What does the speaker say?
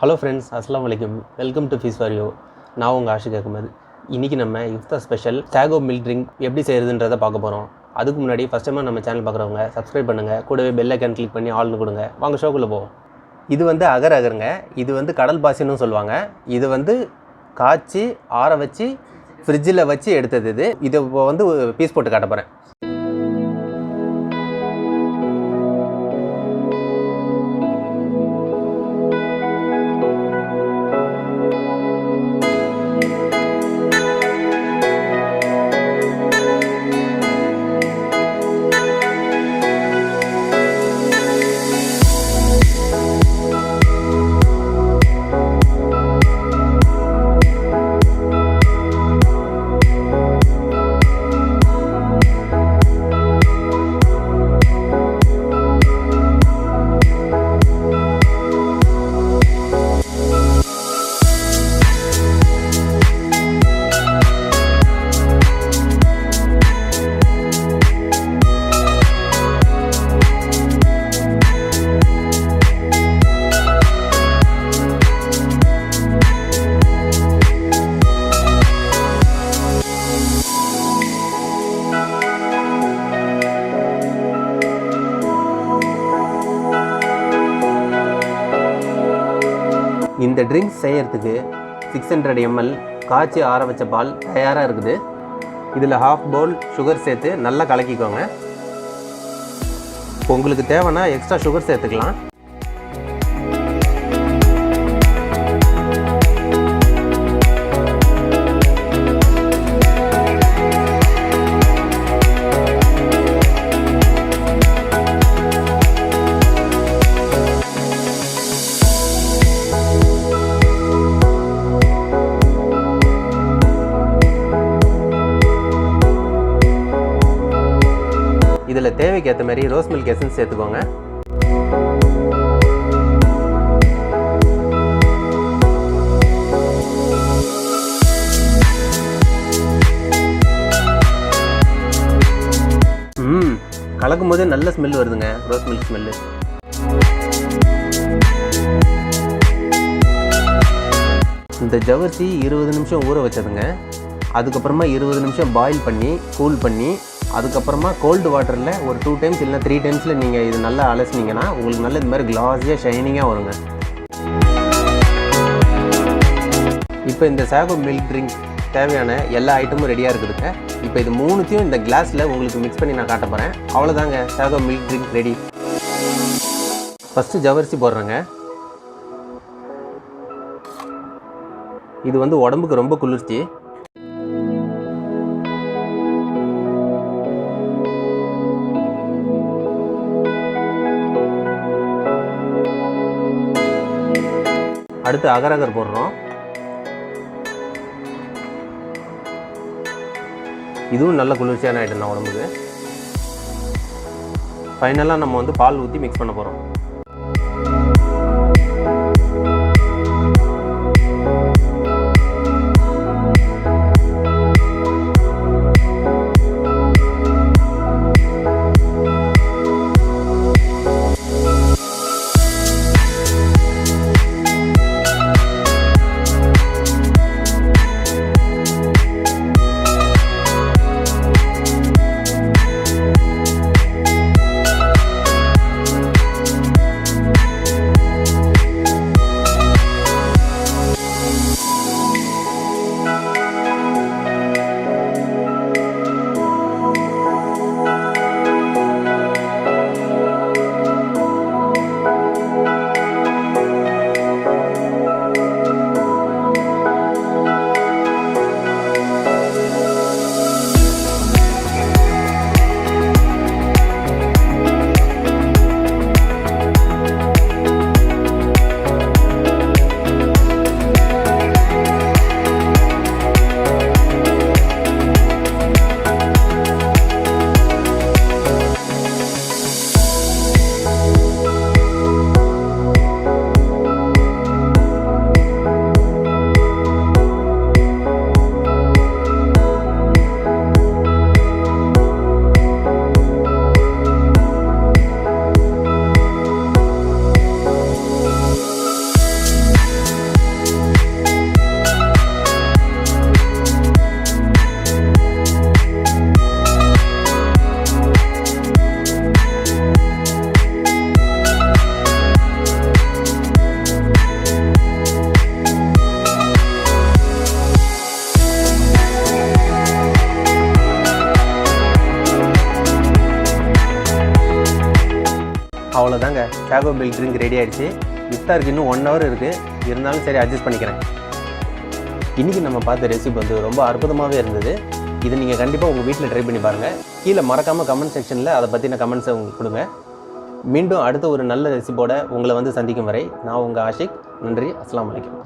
Hello friends, அஸ்ஸலாமு அலைக்கும். Welcome to fees for you. நான் உங்கள் ஆஷிக் அகமது. இன்றைக்கி நம்ம இஃப்தார் ஸ்பெஷல் சாகோ மில்க் ட்ரிங்க் எப்படி செய்கிறதுன்றதை பார்க்க போகிறோம். அதுக்கு முன்னாடி ஃபஸ்ட் டைமாக நம்ம சேனல் பார்க்குறவங்க சப்ஸ்கிரைப் பண்ணுங்கள், கூடவே பெல் ஐக்கான் கிளிக் பண்ணி ஆல்னு கொடுங்க. வாங்க ஷோக்குள்ளே போவோம். இது வந்து அகர்-அகருங்க. இது வந்து கடல் பாசின்னு சொல்லுவாங்க. இது வந்து காய்ச்சி ஆற வச்சு ஃப்ரிட்ஜில் வச்சு எடுத்தது. இது இப்போ வந்து பீஸ் போட்டு காட்ட போகிறேன். இந்த ட்ரிங்க்ஸ் செய்யறதுக்கு 600 ml காய்ச்சி ஆற வச்ச பால் தயாராக இருக்குது. இதில் ½ பவுல் சுகர் சேர்த்து நல்லா கலக்கிக்கோங்க. உங்களுக்கு தேவைன்னா எக்ஸ்ட்ரா சுகர் சேர்த்துக்கலாம். இதில் தேவைக்கு ஏற்ற மாதிரி ரோஸ் மில்க் எசன்ஸ் சேர்த்துக்கோங்க. கலக்கும் போது நல்ல ஸ்மெல் வருதுங்க, ரோஸ் மில்க் ஸ்மெல்லு. இந்த ஜவர்சி 20 நிமிஷம் ஊற வச்சதுங்க. அதுக்கப்புறமா 20 நிமிஷம் பாயில் பண்ணி கூல் பண்ணி அதுக்கப்புறமா கோல்டு வாட்டரில் ஒரு 2 டைம்ஸ் இல்லை 3 டைம்ஸில் நீங்கள் இது நல்லா அலசினீங்கன்னா உங்களுக்கு நல்ல இது மாதிரி கிளாஸியாக ஷைனிங்காக வருங்க. இப்போ இந்த சாகோ மில்க் ட்ரிங்க் தேவையான எல்லா ஐட்டமும் ரெடியாக இருக்குதுங்க. இப்போ இது மூணுத்தையும் இந்த கிளாஸில் உங்களுக்கு மிக்ஸ் பண்ணி நான் காட்ட போகிறேன். அவ்வளோதாங்க, sago milk drink ready. First ஜவர்சி போடுறேங்க. இது வந்து உடம்புக்கு ரொம்ப குளிர்ச்சி. அடுத்து அகர்-அகர் போடுறோம். இதுவும் நல்ல குளிர்ச்சியான ஐட்டம் தான் உடம்புக்கு. ஃபைனலாக நம்ம வந்து பால் ஊற்றி மிக்ஸ் பண்ண போகிறோம். அவ்வளோதாங்க, சாகோ மில்க் ட்ரிங்க் ரெடி ஆகிடுச்சு. இஃப்தாருக்கு இன்னும் 1 hour இருக்குது, இருந்தாலும் சரி அட்ஜஸ்ட் பண்ணிக்கிறேன். இன்றைக்கி நம்ம பார்த்த ரெசிபி வந்து ரொம்ப அற்புதமாகவே இருந்தது. இதை நீங்கள் கண்டிப்பாக உங்கள் வீட்டில் ட்ரை பண்ணி பாருங்கள். கீழே மறக்காமல் கமெண்ட் செக்ஷனில் அதை பற்றின கமெண்ட்ஸை உங்களுக்கு கொடுங்க. மீண்டும் அடுத்த ஒரு நல்ல ரெசிபியோட உங்களை வந்து சந்திக்கும் வரை நான் உங்கள் ஆஷிக். நன்றி. அஸ்ஸலாமு அலைக்கும்.